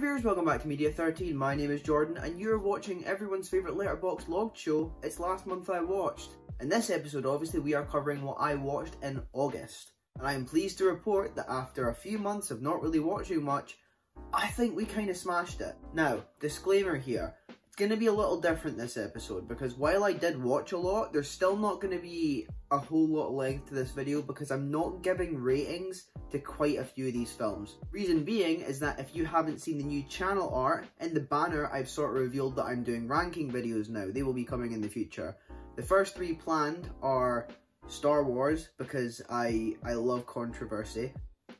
there viewers, welcome back to Media 13. My name is Jordan and you're watching everyone's favourite Letterboxd Logged show, It's Last Month I Watched. In this episode obviously we are covering what I watched in August. And I am pleased to report that after a few months of not really watching much, I think we kind of smashed it. Now, disclaimer here, it's going to be a little different this episode because while I did watch a lot, there's still not going to be a whole lot of length to this video because I'm not giving ratings to quite a few of these films. Reason being is that if you haven't seen the new channel art, in the banner I've sort of revealed that I'm doing ranking videos now. They will be coming in the future. The first three planned are Star Wars, because I love controversy,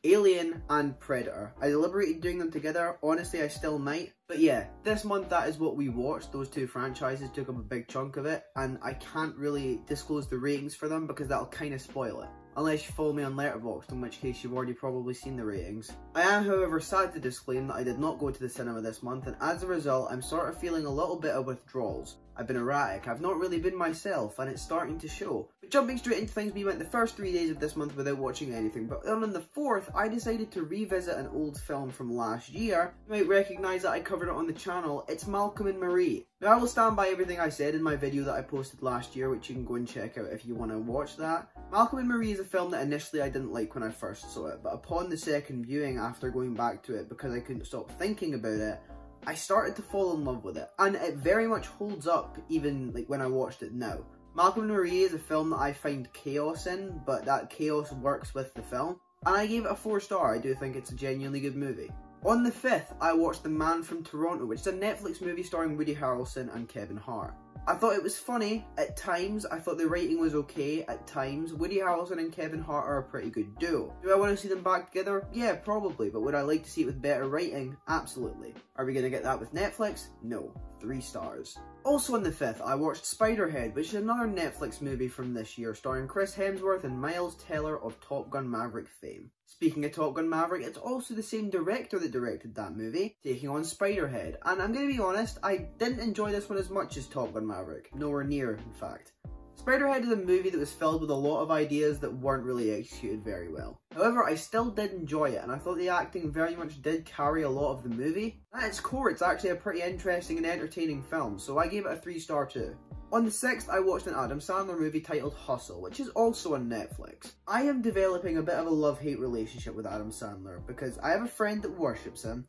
Alien and Predator. I deliberated doing them together, honestly I still might. But yeah, this month that is what we watched. Those two franchises took up a big chunk of it, and I can't really disclose the ratings for them because that'll kind of spoil it. Unless you follow me on Letterboxd, in which case you've already probably seen the ratings. I am however sad to disclaim that I did not go to the cinema this month, and as a result I'm sort of feeling a little bit of withdrawals. I've been erratic, I've not really been myself, and it's starting to show. But jumping straight into things, we went the first 3 days of this month without watching anything, but then on the 4th I decided to revisit an old film from last year. You might recognise that I covered it on the channel. It's Malcolm and Marie. Now I will stand by everything I said in my video that I posted last year, which you can go and check out if you want to watch that. Malcolm and Marie is a film that initially I didn't like when I first saw it, but upon the second viewing after going back to it because I couldn't stop thinking about it, I started to fall in love with it, and it very much holds up even like when I watched it now. Malcolm and Marie is a film that I find chaos in, but that chaos works with the film, and I gave it a 4-star. I do think it's a genuinely good movie. On the 5th, I watched The Man from Toronto, which is a Netflix movie starring Woody Harrelson and Kevin Hart. I thought it was funny at times, I thought the writing was okay at times. Woody Harrelson and Kevin Hart are a pretty good duo. Do I want to see them back together? Yeah, probably, but would I like to see it with better writing? Absolutely. Are we going to get that with Netflix? No. 3 stars. Also on the 5th, I watched Spiderhead, which is another Netflix movie from this year, starring Chris Hemsworth and Miles Teller of Top Gun Maverick fame. Speaking of Top Gun Maverick, it's also the same director that directed that movie, taking on Spiderhead. And I'm going to be honest, I didn't enjoy this one as much as Top Gun Maverick. Nowhere near, in fact. Spiderhead is a movie that was filled with a lot of ideas that weren't really executed very well. However, I still did enjoy it, and I thought the acting very much did carry a lot of the movie. At its core, it's actually a pretty interesting and entertaining film, so I gave it a 3-star too. On the 6th, I watched an Adam Sandler movie titled Hustle, which is also on Netflix. I am developing a bit of a love-hate relationship with Adam Sandler, because I have a friend that worships him.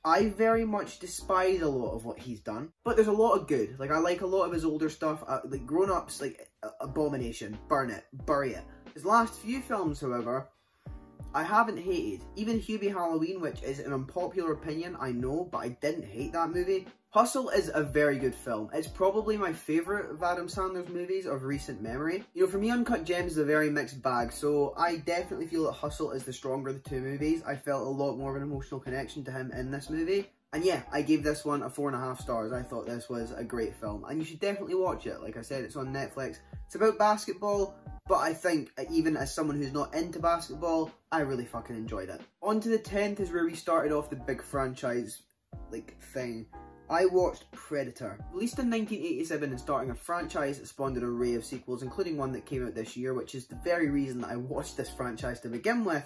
I very much despise a lot of what he's done, but there's a lot of good. Like, I like a lot of his older stuff, like Grown Ups, like Abomination, burn it, bury it. His last few films, however, I haven't hated. Even Hubie Halloween, which is an unpopular opinion, I know, but I didn't hate that movie. Hustle is a very good film. It's probably my favourite of Adam Sandler's movies of recent memory. You know, for me, Uncut Gems is a very mixed bag, so I definitely feel that Hustle is the stronger of the two movies. I felt a lot more of an emotional connection to him in this movie. And yeah, I gave this one a 4.5 stars. I thought this was a great film, and you should definitely watch it. Like I said, it's on Netflix. It's about basketball, but I think even as someone who's not into basketball, I really fucking enjoyed it. On to the 10th is where we started off the big franchise thing. I watched Predator. Released in 1987 and starting a franchise that spawned an array of sequels, including one that came out this year, which is the very reason that I watched this franchise to begin with.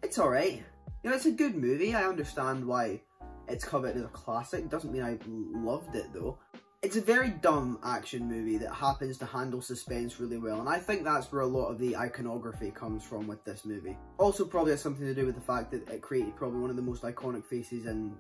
It's alright. You know, it's a good movie. I understand why it's covered as a classic. Doesn't mean I loved it though. It's a very dumb action movie that happens to handle suspense really well, and I think that's where a lot of the iconography comes from with this movie. Also probably has something to do with the fact that it created probably one of the most iconic faces in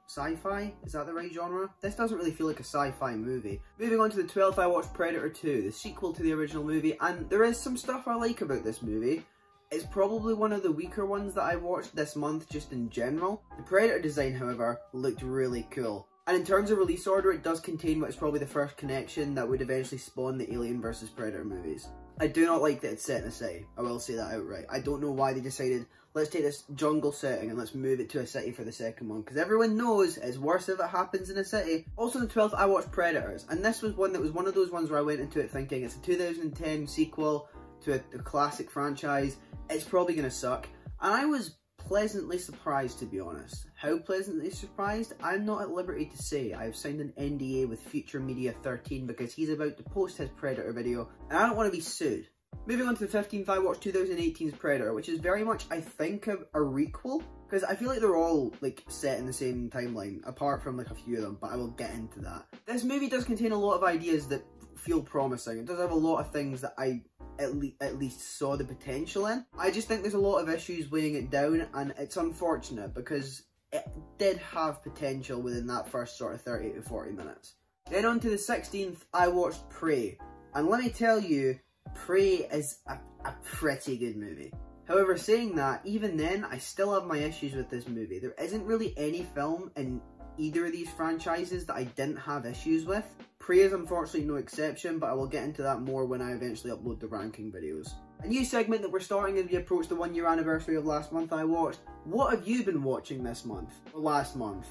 sci-fi? Is that the right genre? This doesn't really feel like a sci-fi movie. Moving on to the 12th, I watched Predator 2, the sequel to the original movie, and there is some stuff I like about this movie. It's probably one of the weaker ones that I watched this month just in general. The Predator design, however, looked really cool. And in terms of release order, it does contain what is probably the first connection that would eventually spawn the Alien vs Predator movies. I do not like that it's set in a city. I will say that outright. I don't know why they decided, let's take this jungle setting and let's move it to a city for the second one, because everyone knows it's worse if it happens in a city. Also on the 12th, I watched Predators, and this was one that was one of those ones where I went into it thinking it's a 2010 sequel to a classic franchise. It's probably going to suck. And I was pleasantly surprised, to be honest. How pleasantly surprised? I'm not at liberty to say. I've signed an NDA with Future Media 13 because he's about to post his Predator video and I don't want to be sued. Moving on to the 15th, I watched 2018's Predator, which is very much, I think, a requel, because I feel like they're all, like, set in the same timeline, apart from, like, a few of them, but I will get into that. This movie does contain a lot of ideas that feel promising. It does have a lot of things that I at least saw the potential in. I just think there's a lot of issues weighing it down, and it's unfortunate, because it did have potential within that first sort of 30 to 40 minutes. Then on to the 16th, I watched Prey, and let me tell you, Prey is a pretty good movie. However, saying that, even then, I still have my issues with this movie. There isn't really any film in either of these franchises that I didn't have issues with. Prey is unfortunately no exception, but I will get into that more when I eventually upload the ranking videos. A new segment that we're starting as we approach the 1 year anniversary of last month I watched. What have you been watching this month? Or last month?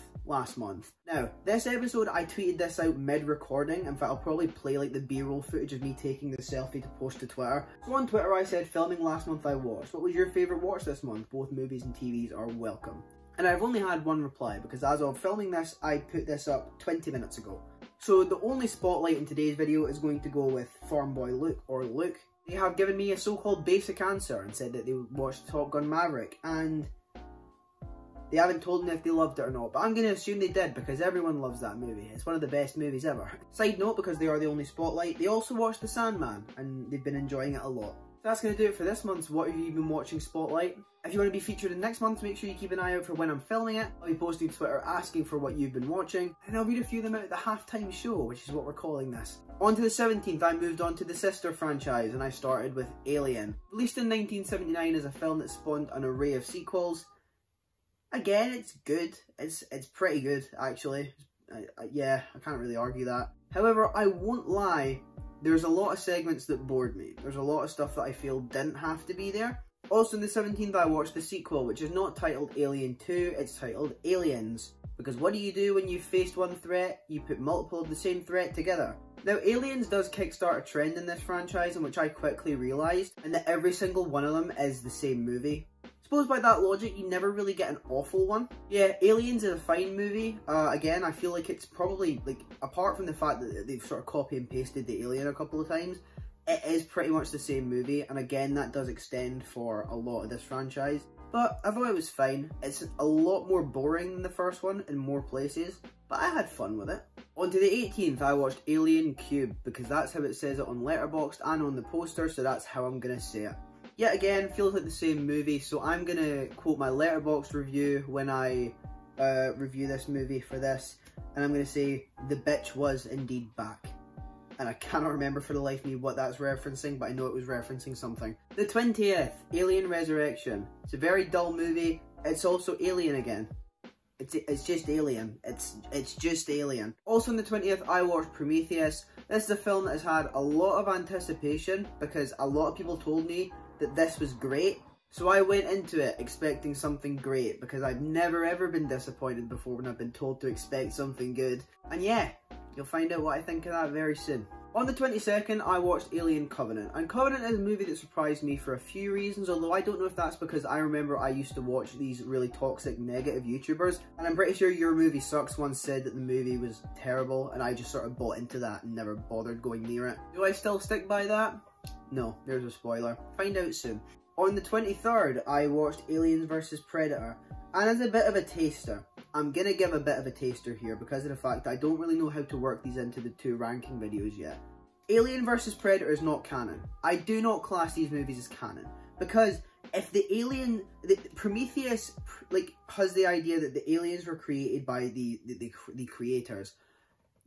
Now, this episode, I tweeted this out mid-recording. In fact, I'll probably play like the B-roll footage of me taking the selfie to post to Twitter. So on Twitter, I said, filming last month I watched. What was your favourite watch this month? Both movies and TVs are welcome. And I've only had one reply, because as of filming this, I put this up 20 minutes ago. So the only spotlight in today's video is going to go with Farm Boy Luke, or Luke. They have given me a so-called basic answer and said that they watched Top Gun Maverick, and they haven't told me if they loved it or not, but I'm going to assume they did because everyone loves that movie. It's one of the best movies ever. Side note, because they are the only spotlight, they also watched The Sandman and they've been enjoying it a lot. So that's going to do it for this month's What Have You Been Watching Spotlight. If you want to be featured in next month, make sure you keep an eye out for when I'm filming it. I'll be posting to Twitter asking for what you've been watching, and I'll read a few of them out at the halftime show, which is what we're calling this. On to the 17th, I moved on to the sister franchise, and I started with Alien. Released in 1979 as a film that spawned an array of sequels. Again, it's good. It's pretty good, actually. Yeah, I can't really argue that. However, I won't lie, there's a lot of segments that bored me. There's a lot of stuff that I feel didn't have to be there. Also, in the 17th, I watched the sequel, which is not titled Alien 2, it's titled Aliens. Because what do you do when you've faced one threat? You put multiple of the same threat together. Now, Aliens does kickstart a trend in this franchise, in which I quickly realised, and that every single one of them is the same movie. Suppose by that logic, you never really get an awful one. Yeah, Aliens is a fine movie. Again, I feel like it's probably, like, apart from the fact that they've sort of copy and pasted the Alien a couple of times, it is pretty much the same movie, and again, that does extend for a lot of this franchise. But I thought it was fine. It's a lot more boring than the first one in more places, but I had fun with it. On to the 18th, I watched Alien Cube, because that's how it says it on Letterboxd and on the poster, so that's how I'm gonna say it. Yet again, feels like the same movie, so I'm gonna quote my Letterboxd review when I review this movie for this, and I'm gonna say, the bitch was indeed back. And I cannot remember for the life of me what that's referencing, but I know it was referencing something. The 20th, Alien Resurrection. It's a very dull movie. It's also Alien again. It's just Alien. It's just Alien. Also on the 20th, I watched Prometheus. This is a film that has had a lot of anticipation because a lot of people told me that this was great. So I went into it expecting something great because I've never ever been disappointed before when I've been told to expect something good. And yeah, you'll find out what I think of that very soon. On the 22nd, I watched Alien Covenant. And Covenant is a movie that surprised me for a few reasons, although I don't know if that's because I remember I used to watch these really toxic, negative YouTubers. And I'm pretty sure Your Movie Sucks once said that the movie was terrible, and I just sort of bought into that and never bothered going near it. Do I still stick by that? No, there's a spoiler. Find out soon. On the 23rd, I watched Aliens vs Predator. And as a bit of a taster, I'm going to give a bit of a taster here because of the fact that I don't really know how to work these into the two ranking videos yet. Alien vs Predator is not canon. I do not class these movies as canon. Because if the Prometheus has the idea that the aliens were created by the creators,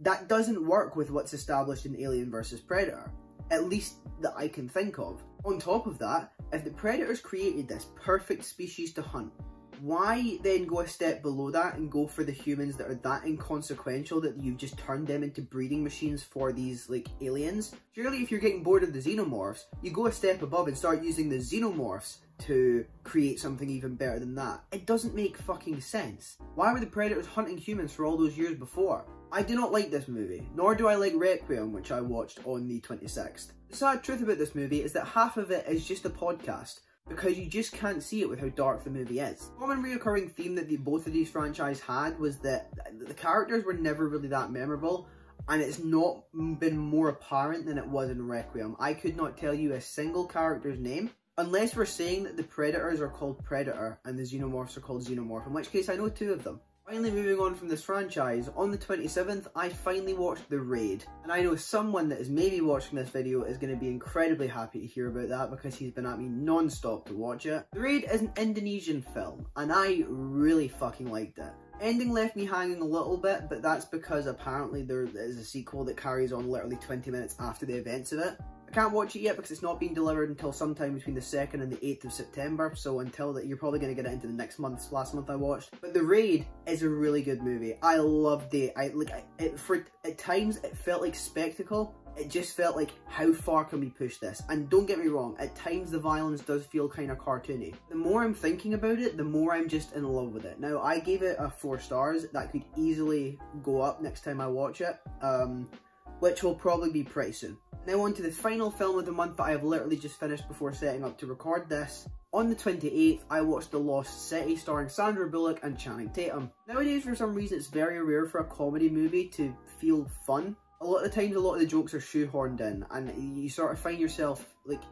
that doesn't work with what's established in Alien vs Predator. At least that I can think of. On top of that, if the Predators created this perfect species to hunt, why then go a step below that and go for the humans that are that inconsequential that you've just turned them into breeding machines for these, like, aliens? Surely if you're getting bored of the xenomorphs, you go a step above and start using the xenomorphs to create something even better than that. It doesn't make fucking sense. Why were the Predators hunting humans for all those years before? I do not like this movie, nor do I like Requiem, which I watched on the 26th. The sad truth about this movie is that half of it is just a podcast, because you just can't see it with how dark the movie is. A common reoccurring theme that both of these franchises had was that the characters were never really that memorable, and it's not been more apparent than it was in Requiem. I could not tell you a single character's name, unless we're saying that the Predators are called Predator and the Xenomorphs are called Xenomorph, in which case I know 2 of them. Finally, moving on from this franchise, on the 27th, I finally watched The Raid, and I know someone that is maybe watching this video is going to be incredibly happy to hear about that because he's been at me non-stop to watch it. The Raid is an Indonesian film, and I really fucking liked it. Ending left me hanging a little bit, but that's because apparently there is a sequel that carries on literally 20 minutes after the events of it. I can't watch it yet because it's not being delivered until sometime between the 2nd and the 8th of September, so until that you're probably going to get it into the next month. Last month I watched. But The Raid is a really good movie. I loved it. At times it felt like spectacle. It just felt like, how far can we push this? And don't get me wrong, at times the violence does feel kind of cartoony. The more I'm thinking about it, the more I'm just in love with it. Now, I gave it a 4 stars. That could easily go up next time I watch it, which will probably be pretty soon. Now on to the final film of the month that I have literally just finished before setting up to record this. On the 28th, I watched The Lost City starring Sandra Bullock and Channing Tatum. Nowadays, for some reason, it's very rare for a comedy movie to feel fun. A lot of the times, a lot of the jokes are shoehorned in, and you sort of find yourself, like,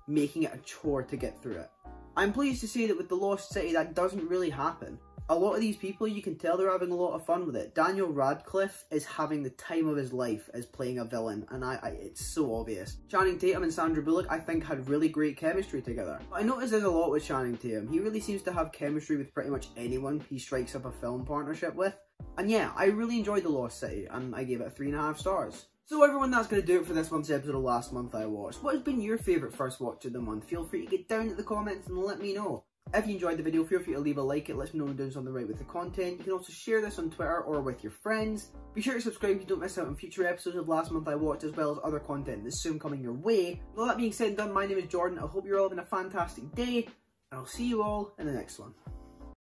making it a chore to get through it. I'm pleased to say that with The Lost City, that doesn't really happen. A lot of these people, you can tell they're having a lot of fun with it. Daniel Radcliffe is having the time of his life as playing a villain, and it's so obvious. Channing Tatum and Sandra Bullock, I think, had really great chemistry together. But I notice there's a lot with Channing Tatum. He really seems to have chemistry with pretty much anyone he strikes up a film partnership with. And yeah, I really enjoyed The Lost City, and I gave it 3.5 stars. So everyone, that's going to do it for this month's episode of Last Month I Watched. What has been your favourite first watch of the month? Feel free to get down in the comments and let me know. If you enjoyed the video, feel free to leave a like. It lets me know I'm doing something right with the content. You can also share this on Twitter or with your friends. Be sure to subscribe so you don't miss out on future episodes of Last Month I Watched, as well as other content that's soon coming your way. With all that being said and done, my name is Jordan. I hope you're all having a fantastic day, and I'll see you all in the next one.